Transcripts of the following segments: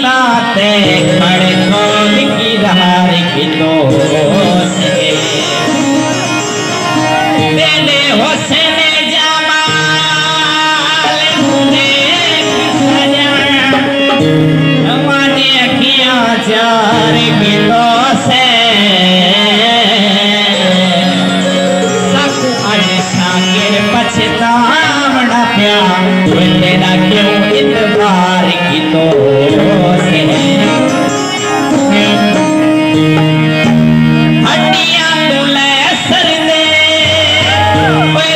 लाते खड़े खोल की रहार की तो से तेरे हुस्न जमाल देख सजना हमारी अखियां चार की तो से सकू अनसा के पछतावना प्या तेरा क्यों इतबार की तो से हड्डियां तुले सर दे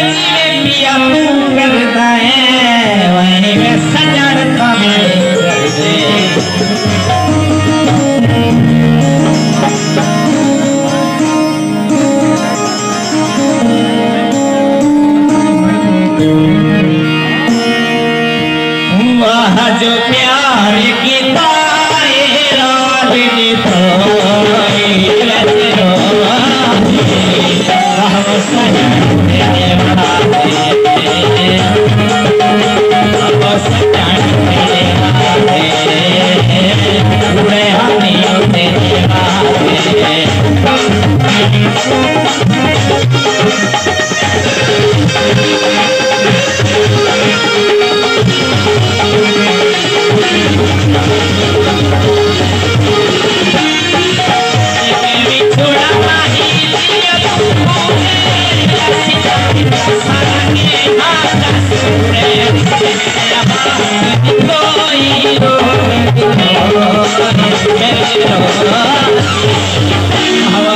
जीवे पिया तू करता है वहीं में सजड़ता मैं कर दे वह जो प्यार की तायरानी तो हवा